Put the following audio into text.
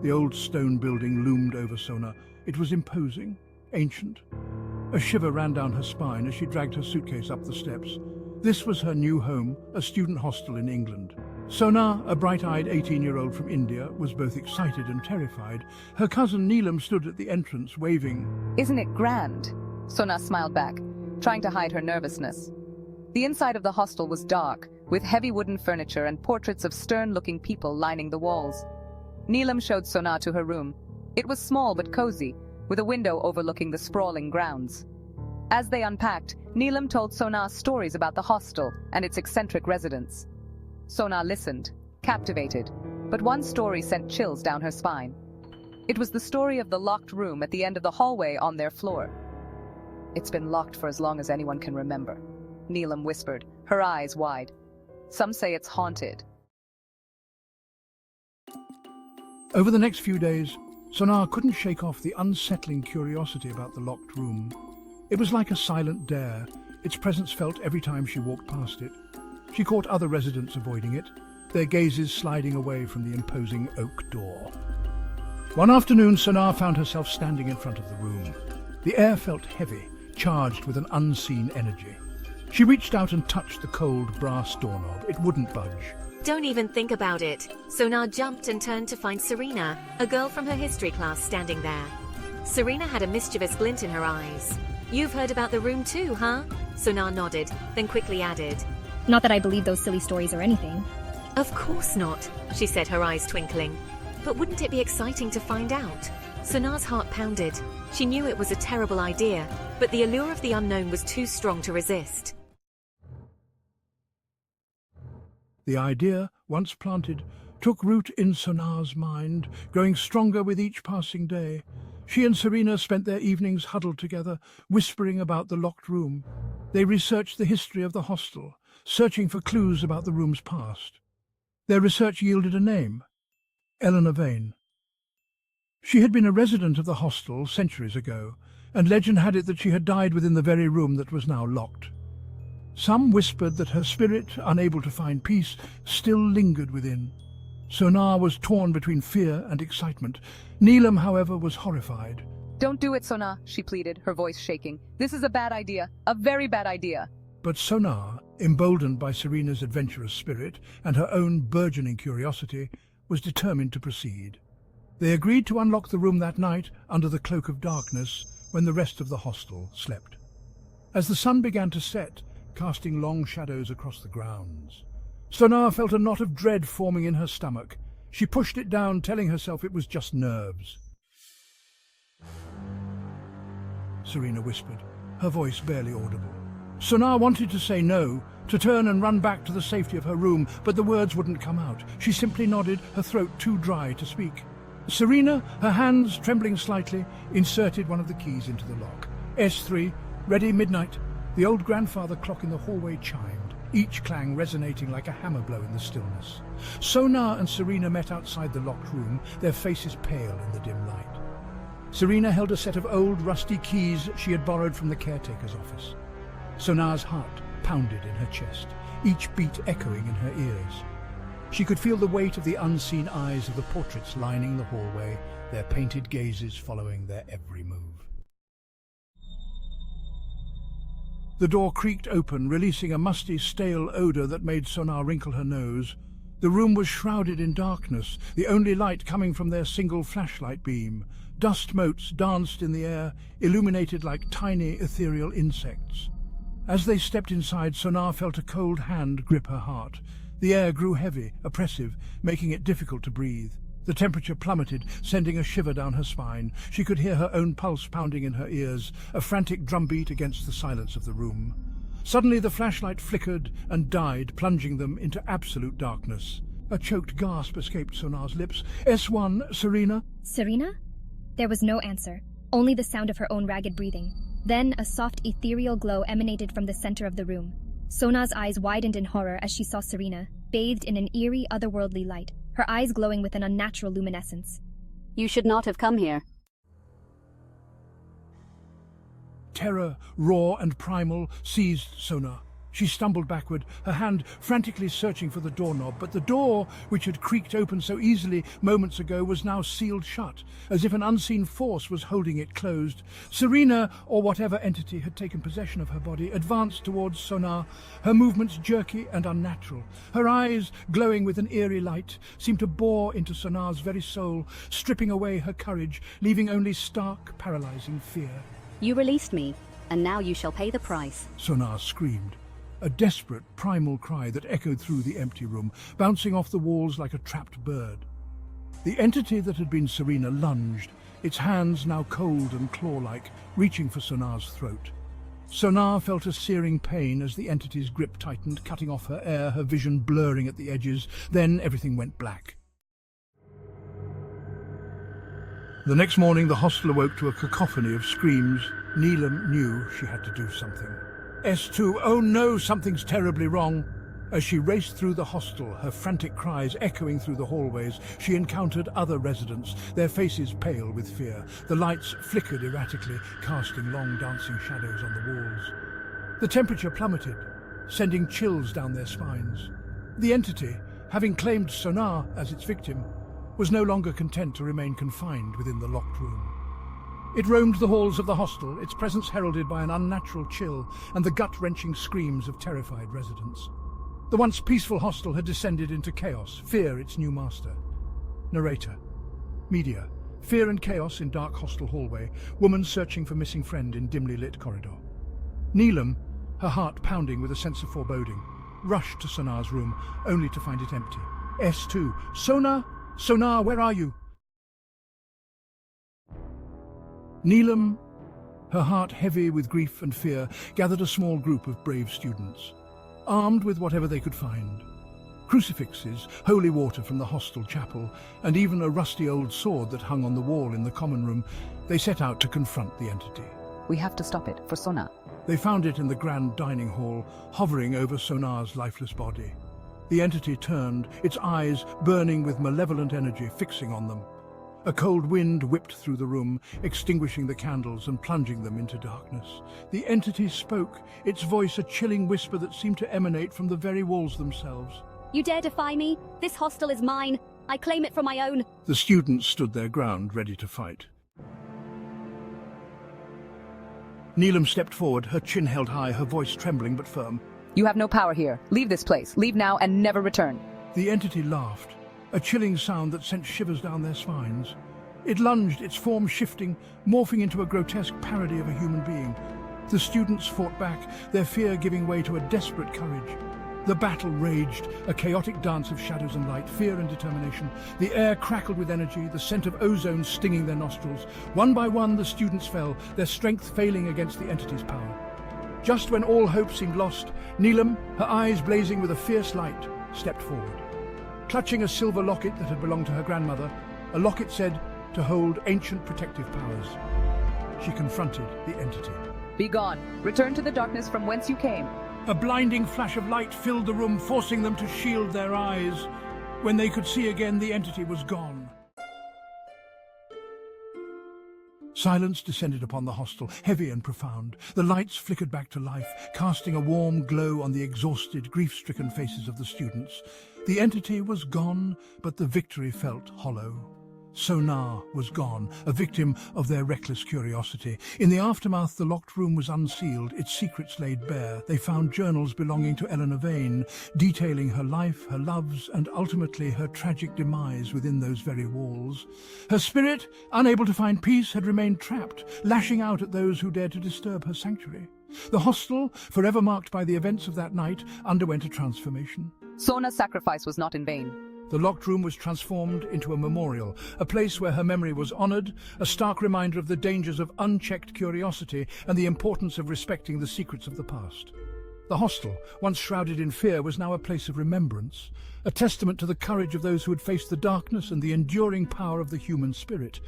The old stone building loomed over Sona. It was imposing, ancient. A shiver ran down her spine as she dragged her suitcase up the steps. This was her new home, a student hostel in England. Sona, a bright-eyed 18-year-old from India, was both excited and terrified. Her cousin Neelam stood at the entrance, waving. "Isn't it grand?" Sona smiled back, trying to hide her nervousness. The inside of the hostel was dark, with heavy wooden furniture and portraits of stern-looking people lining the walls. Neelam showed Sona to her room. It was small but cozy, with a window overlooking the sprawling grounds. As they unpacked, Neelam told Sona stories about the hostel and its eccentric residents. Sona listened, captivated, but one story sent chills down her spine. It was the story of the locked room at the end of the hallway on their floor. "It's been locked for as long as anyone can remember," Neelam whispered, her eyes wide. "Some say it's haunted." Over the next few days, Sona couldn't shake off the unsettling curiosity about the locked room. It was like a silent dare. Its presence felt every time she walked past it. She caught other residents avoiding it, their gazes sliding away from the imposing oak door. One afternoon, Sona found herself standing in front of the room. The air felt heavy, charged with an unseen energy. She reached out and touched the cold brass doorknob. It wouldn't budge. "Don't even think about it." Sona jumped and turned to find Serena, a girl from her history class, standing there. Serena had a mischievous glint in her eyes. "You've heard about the room too, huh?" Sona nodded, then quickly added, "Not that I believe those silly stories or anything." "Of course not," she said, her eyes twinkling. "But wouldn't it be exciting to find out?" Sona's heart pounded. She knew it was a terrible idea, but the allure of the unknown was too strong to resist. The idea, once planted, took root in Sona's mind, growing stronger with each passing day. She and Serena spent their evenings huddled together, whispering about the locked room. They researched the history of the hostel, searching for clues about the room's past. Their research yielded a name: Eleanor Vane. She had been a resident of the hostel centuries ago, and legend had it that she had died within the very room that was now locked. Some whispered that her spirit, unable to find peace, still lingered within. Sona was torn between fear and excitement. Neelam, however, was horrified. "Don't do it, Sona," she pleaded, her voice shaking. "This is a bad idea, a very bad idea." But Sona, emboldened by Serena's adventurous spirit and her own burgeoning curiosity, was determined to proceed. They agreed to unlock the room that night under the cloak of darkness when the rest of the hostel slept. As the sun began to set, casting long shadows across the grounds, Sona felt a knot of dread forming in her stomach. She pushed it down, telling herself it was just nerves. Serena whispered, her voice barely audible. Sona wanted to say no, to turn and run back to the safety of her room, but the words wouldn't come out. She simply nodded, her throat too dry to speak. Serena, her hands trembling slightly, inserted one of the keys into the lock. S3, ready, midnight. The old grandfather clock in the hallway chimed, each clang resonating like a hammer blow in the stillness. Sona and Serena met outside the locked room, their faces pale in the dim light. Serena held a set of old, rusty keys she had borrowed from the caretaker's office. Sona's heart pounded in her chest, each beat echoing in her ears. She could feel the weight of the unseen eyes of the portraits lining the hallway, their painted gazes following their every move. The door creaked open, releasing a musty, stale odour that made Sona wrinkle her nose. The room was shrouded in darkness, the only light coming from their single flashlight beam. Dust motes danced in the air, illuminated like tiny, ethereal insects. As they stepped inside, Sona felt a cold hand grip her heart. The air grew heavy, oppressive, making it difficult to breathe. The temperature plummeted, sending a shiver down her spine. She could hear her own pulse pounding in her ears, a frantic drumbeat against the silence of the room. Suddenly the flashlight flickered and died, plunging them into absolute darkness. A choked gasp escaped Sona's lips. S1, Serena? Serena? There was no answer, only the sound of her own ragged breathing. Then a soft, ethereal glow emanated from the center of the room. Sona's eyes widened in horror as she saw Serena, bathed in an eerie, otherworldly light, her eyes glowing with an unnatural luminescence. "You should not have come here." Terror, raw and primal, seized Sona. She stumbled backward, her hand frantically searching for the doorknob, but the door, which had creaked open so easily moments ago, was now sealed shut, as if an unseen force was holding it closed. Serena, or whatever entity had taken possession of her body, advanced towards Sonar, her movements jerky and unnatural. Her eyes, glowing with an eerie light, seemed to bore into Sonar's very soul, stripping away her courage, leaving only stark, paralyzing fear. You released me, and now you shall pay the price. Sonar screamed. A desperate, primal cry that echoed through the empty room, bouncing off the walls like a trapped bird. The entity that had been Serena lunged, its hands now cold and claw-like, reaching for Sonar's throat. Sonar felt a searing pain as the entity's grip tightened, cutting off her air, her vision blurring at the edges. Then everything went black. The next morning, the hostel awoke to a cacophony of screams. Neelam knew she had to do something. S2, oh no, something's terribly wrong. As she raced through the hostel, her frantic cries echoing through the hallways, she encountered other residents, their faces pale with fear. The lights flickered erratically, casting long dancing shadows on the walls. The temperature plummeted, sending chills down their spines. The entity, having claimed Sonar as its victim, was no longer content to remain confined within the locked room. It roamed the halls of the hostel, its presence heralded by an unnatural chill and the gut-wrenching screams of terrified residents. The once peaceful hostel had descended into chaos, fear its new master. Narrator. Media. Fear and chaos in dark hostel hallway, woman searching for missing friend in dimly lit corridor. Neelam, her heart pounding with a sense of foreboding, rushed to Sonar's room, only to find it empty. S2. Sonar? Sonar, where are you? Neelam, her heart heavy with grief and fear, gathered a small group of brave students, armed with whatever they could find. Crucifixes, holy water from the hostel chapel, and even a rusty old sword that hung on the wall in the common room. They set out to confront the entity. We have to stop it, for Sonar. They found it in the grand dining hall, hovering over Sonar's lifeless body. The entity turned, its eyes burning with malevolent energy, fixing on them. A cold wind whipped through the room, extinguishing the candles and plunging them into darkness. The entity spoke, its voice a chilling whisper that seemed to emanate from the very walls themselves. You dare defy me? This hostel is mine. I claim it for my own. The students stood their ground, ready to fight. Neelam stepped forward, her chin held high, her voice trembling but firm. You have no power here. Leave this place. Leave now and never return. The entity laughed, a chilling sound that sent shivers down their spines. It lunged, its form shifting, morphing into a grotesque parody of a human being. The students fought back, their fear giving way to a desperate courage. The battle raged, a chaotic dance of shadows and light, fear and determination. The air crackled with energy, the scent of ozone stinging their nostrils. One by one, the students fell, their strength failing against the entity's power. Just when all hope seemed lost, Neelam, her eyes blazing with a fierce light, stepped forward. Clutching a silver locket that had belonged to her grandmother, a locket said to hold ancient protective powers. She confronted the entity. Be gone. Return to the darkness from whence you came. A blinding flash of light filled the room, forcing them to shield their eyes. When they could see again, the entity was gone. Silence descended upon the hostel, heavy and profound. The lights flickered back to life, casting a warm glow on the exhausted, grief-stricken faces of the students. The entity was gone, but the victory felt hollow. Sonar was gone, a victim of their reckless curiosity. In the aftermath, the locked room was unsealed, its secrets laid bare. They found journals belonging to Eleanor Vane, detailing her life, her loves, and ultimately her tragic demise within those very walls. Her spirit, unable to find peace, had remained trapped, lashing out at those who dared to disturb her sanctuary. The hostel, forever marked by the events of that night, underwent a transformation. Sonar's sacrifice was not in vain. The locked room was transformed into a memorial, a place where her memory was honored, a stark reminder of the dangers of unchecked curiosity and the importance of respecting the secrets of the past. The hostel, once shrouded in fear, was now a place of remembrance, a testament to the courage of those who had faced the darkness and the enduring power of the human spirit.